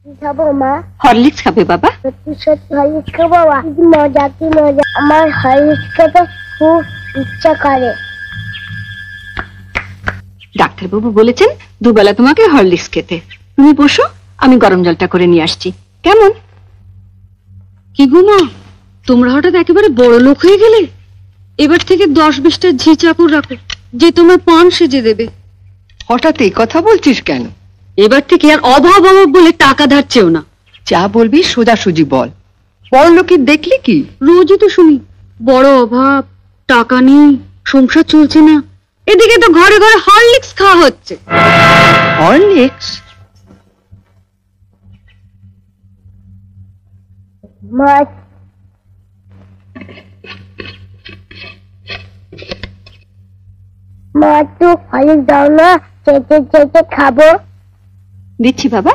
খাবো মা? হরলিক্স খাবে বাবা? সত্যি সত্যি হরলিক্স খাবো বাবা? কি মজা কি মজা, আমার হরলিক্স খেতে খুব ইচ্ছা করে। ডাক্তারবাবু বলেছেন দুবেলা তোমাকে হরলিক্স খেতে। তুমি বসো, আমি গরম জলটা করে নিয়ে আসছি। কেমন? কি গো মা, তোমরা হঠাৎ একেবারে বড় লোক হয়ে গেলে। এবার থেকে 10-20টা ঝি চাকর রাখো, যে তোমার পান সেজে দেবে। হঠাৎ এই কথা বলছিস কেন? এবার থেকে আর অভাব অভাব বলে টাকা ধার চেও না। যা বলবি সোজাসুজি বল। বড় লোকের দেখলি কি? রোজই তো শুনি বড় অভাব, টাকা নেই, সংসার চলছে না। এদিকে তো ঘরে ঘরে হরলিক্স খাওয়া হচ্ছে। হরলিক্স? মা মা একটু হরলিক্স দাও না, চেটে চেটে খাবো। দিচ্ছি বাবা।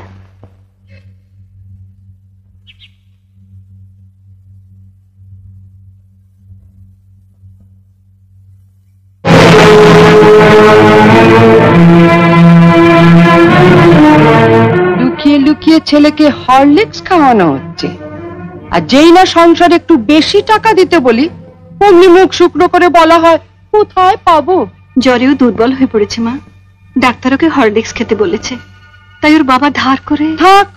লুকিয়ে লুকিয়ে ছেলেকে হরলিক্স খাওয়ানো হচ্ছে, আর যেই না সংসারে একটু বেশি টাকা দিতে বলি অমনি মুখ শুকনো করে বলা হয় কোথায় পাবো। জ্বরেও দুর্বল হয়ে পড়েছে মা, ডাক্তার ওকে হরলিক্স খেতে বলেছে, তাই ওর বাবা ধার করে। থাক,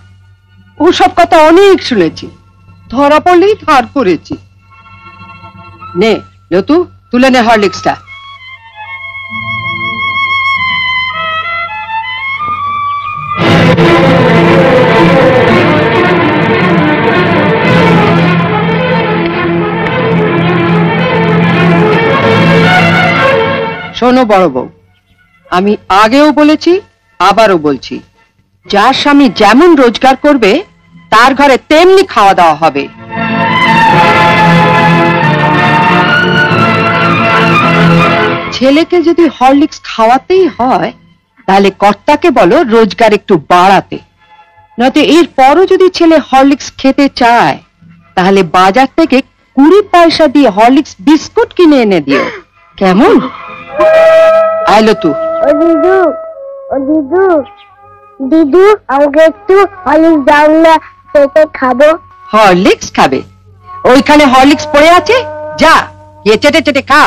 ওসব কথা অনেক শুনেছি, ধরা পড়লেই ধার করেছি। নে লতু, তুলে নে হরলিক্সটা। শোনো বড় বউ, আমি আগেও বলেছি আবারও বলছি, যার স্বামী যেমন রোজগার করবে তার ঘরে তেমনি খাওয়া দাওয়া হবে। ছেলেকে যদি হরলিক্স খাওয়াতেই হয় তাহলে কর্তাকে বলো রোজগার একটু বাড়াতে, নয়তো এর পরও যদি ছেলে হরলিক্স খেতে চায় তাহলে বাজার থেকে 20 পয়সা দিয়ে হরলিক্স বিস্কুট কিনে এনে দিও, কেমন? আইলো তু। ও দিদু, ও দিদু, দিদু আমাকে একটু হরলিক্স দাও না, চেটে খাবো। হরলিক্স খাবে? ওইখানে হরলিক্স পড়ে আছে, যা গিয়ে চেটে চেটে খা।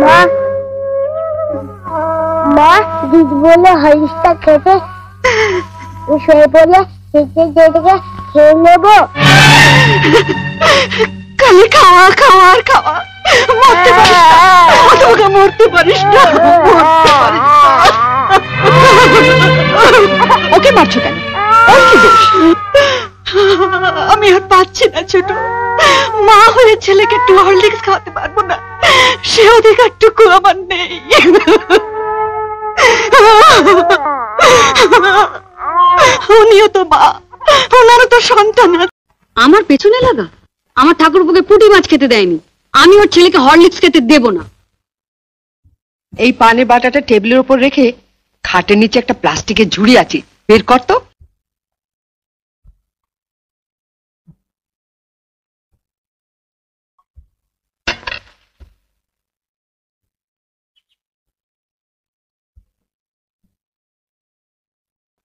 মা, মা দিদি বলে হরলিক্সটা খেতে, শুয়ে পড়লে চেটে চেটে খেয়ে নেবো। খালি খাওয়া খাওয়া আর খাওয়া, মরতে পারিস না, তোকে মরতে পারিস না, ওকে মারছো কেন? ওর কি দোষ? আমি আর পাচ্ছি না ছোট, মা হয়ে ছেলেকে একটু হরলিক্স খাওয়াতে পারবো না, সে অধিকারটুকু আমার নেই। উনিও তো মা, ওনারও তো সন্তান আছে। আমার পেছনে লাগা? আমার ঠাকুরপুকে পুঁটি মাছ খেতে দেয়নি, আমি ওর ছেলেকে হরলিক্স খেতে দেব না। এই পানের বাটাটা টেবিলের উপর রেখে খাটের নিচে একটা প্লাস্টিকের ঝুড়ি আছে, বের কর তো।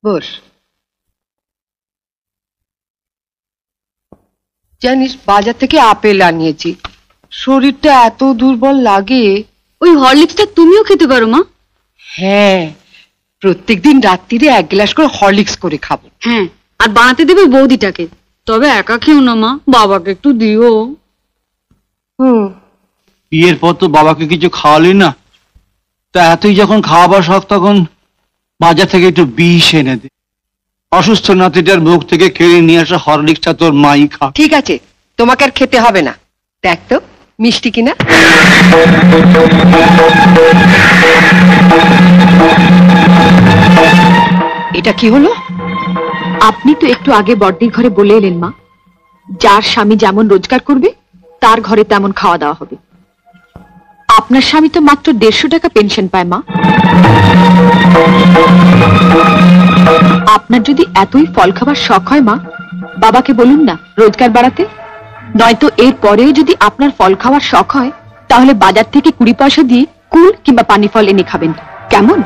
বস। জানিস বাজার থেকে আপেল আনিয়েছি, শরীরটা এত দুর্বল লাগে। ওই হরলিক্সটা তুমিও খেতে পারো মা। হ্যাঁ, প্রত্যেকদিন রাত্রিরে 1 গ্লাস করে হরলিক্স করে খাবো। হ্যাঁ, আর বানাতে দেবে বৌদিটাকে। তবে একা খেও না মা, বাবাকে একটু দিও। বিয়ের পর তো বাবাকে কিছু খাওয়ালি না, তা এতই যখন খাওয়াবার শখ তখন বাজার থেকে একটু বিষ এনে দে। অসুস্থ নাতিটার মুখ থেকে কেড়ে নিয়ে আসা হরলিক্সটা তোর মাই খা। ঠিক আছে, তোমাকে আর খেতে হবে না। দেখ তো মিষ্টি কিনা। এটা কি হলো? আপনি তো একটু আগে বড়দির ঘরে বলে এলেন মা, যার স্বামী যেমন রোজগার করবে তার ঘরে তেমন খাওয়া দাওয়া হবে। আপনার স্বামী তো মাত্র 150 টাকা পেনশন পায় মা। আপনার যদি এতই ফল খাবার শখ হয় মা, বাবাকে বলুন না রোজগার বাড়াতে। নয়তো এর পরেও যদি আপনার ফল খাওয়ার শখ হয় তাহলে বাজার থেকে 20 পয়সা দিয়ে কুল কিংবা পানি ফল এনে খাবেন, কেমন?